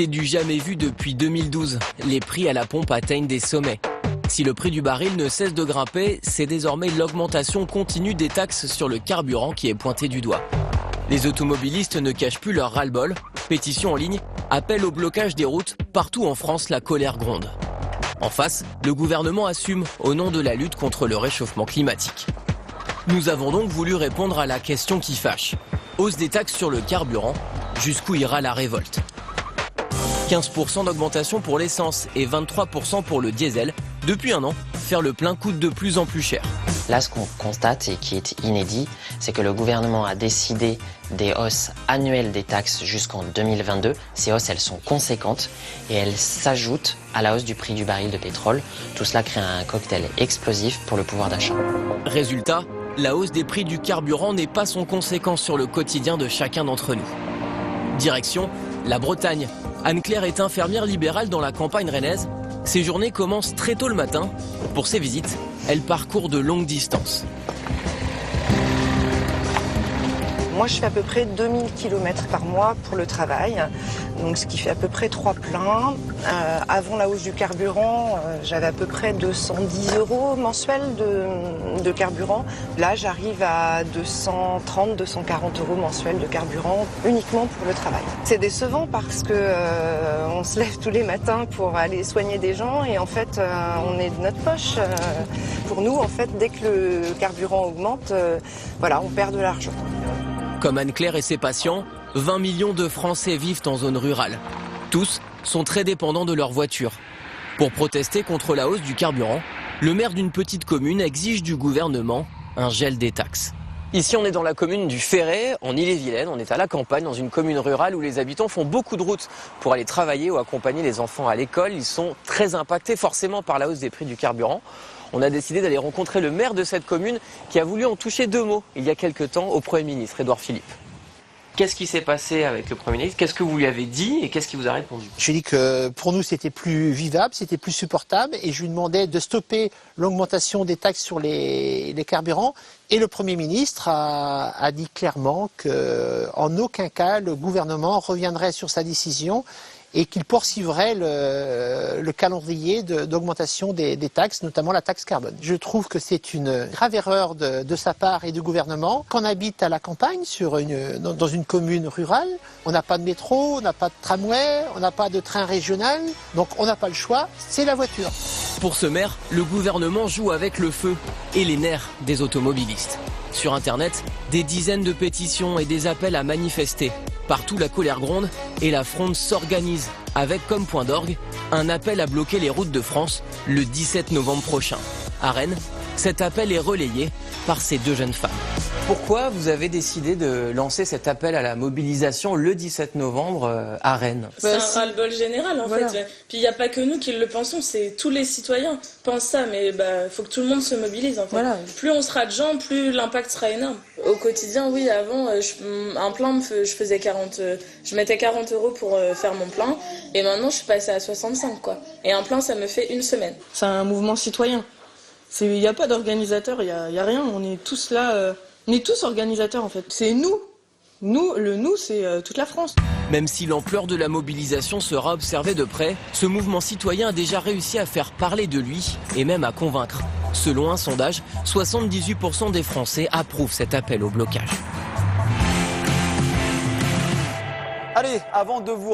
C'est du jamais vu depuis 2012. Les prix à la pompe atteignent des sommets. Si le prix du baril ne cesse de grimper, c'est désormais l'augmentation continue des taxes sur le carburant qui est pointée du doigt. Les automobilistes ne cachent plus leur ras-le-bol. Pétition en ligne, appel au blocage des routes. Partout en France, la colère gronde. En face, le gouvernement assume au nom de la lutte contre le réchauffement climatique. Nous avons donc voulu répondre à la question qui fâche. Hausse des taxes sur le carburant, jusqu'où ira la révolte? 15% d'augmentation pour l'essence et 23% pour le diesel. Depuis un an, faire le plein coûte de plus en plus cher. Là, ce qu'on constate et qui est inédit, c'est que le gouvernement a décidé des hausses annuelles des taxes jusqu'en 2022. Ces hausses, elles sont conséquentes et elles s'ajoutent à la hausse du prix du baril de pétrole. Tout cela crée un cocktail explosif pour le pouvoir d'achat. Résultat, la hausse des prix du carburant n'est pas sans conséquence sur le quotidien de chacun d'entre nous. Direction, la Bretagne. Anne-Claire est infirmière libérale dans la campagne rennaise. Ses journées commencent très tôt le matin. Pour ses visites, elle parcourt de longues distances. Moi, je fais à peu près 2000 km par mois pour le travail, donc ce qui fait à peu près 3 pleins. Avant la hausse du carburant, j'avais à peu près 210 € mensuels de carburant. Là, j'arrive à 230, 240 € mensuels de carburant uniquement pour le travail. C'est décevant parce que on se lève tous les matins pour aller soigner des gens et en fait, on est de notre poche. Pour nous, en fait, dès que le carburant augmente, voilà, on perd de l'argent. Comme Anne-Claire et ses patients, 20 millions de Français vivent en zone rurale. Tous sont très dépendants de leur voiture. Pour protester contre la hausse du carburant, le maire d'une petite commune exige du gouvernement un gel des taxes. Ici, on est dans la commune du Ferret, en Ille-et-Vilaine. On est à la campagne, dans une commune rurale où les habitants font beaucoup de routes pour aller travailler ou accompagner les enfants à l'école. Ils sont très impactés forcément par la hausse des prix du carburant. On a décidé d'aller rencontrer le maire de cette commune qui a voulu en toucher 2 mots il y a quelques temps au Premier ministre, Édouard Philippe. Qu'est-ce qui s'est passé avec le Premier ministre? Qu'est-ce que vous lui avez dit et qu'est-ce qu'il vous a répondu? Je lui ai dit que pour nous c'était plus vivable, c'était plus supportable et je lui demandais de stopper l'augmentation des taxes sur les carburants. Et le Premier ministre a dit clairement qu'en aucun cas le gouvernement reviendrait sur sa décision et qu'il poursuivrait le calendrier d'augmentation des taxes, notamment la taxe carbone. Je trouve que c'est une grave erreur de sa part et du gouvernement. Quand on habite à la campagne, dans une commune rurale, on n'a pas de métro, on n'a pas de tramway, on n'a pas de train régional, donc on n'a pas le choix, c'est la voiture. Pour ce maire, le gouvernement joue avec le feu et les nerfs des automobilistes. Sur Internet, des dizaines de pétitions et des appels à manifester. Partout, la colère gronde et la fronde s'organise avec comme point d'orgue un appel à bloquer les routes de France le 17 novembre prochain. À Rennes, cet appel est relayé par ces 2 jeunes femmes. Pourquoi vous avez décidé de lancer cet appel à la mobilisation le 17 novembre à Rennes? C'est un ras-le-bol général en fait. Puis il n'y a pas que nous qui le pensons, c'est tous les citoyens pensent ça, mais faut que tout le monde se mobilise en fait. Voilà. Plus on sera de gens, plus l'impact sera énorme. Au quotidien, oui, avant, un plein, je mettais 40 € pour faire mon plein, et maintenant je suis passée à 65 quoi. Et un plein, ça me fait 1 semaine. C'est un mouvement citoyen. Il n'y a pas d'organisateur, il y a rien, on est tous là... On est tous organisateurs en fait. C'est nous. Nous, c'est toute la France. Même si l'ampleur de la mobilisation sera observée de près, ce mouvement citoyen a déjà réussi à faire parler de lui et même à convaincre. Selon un sondage, 78% des Français approuvent cet appel au blocage. Allez, avant de vous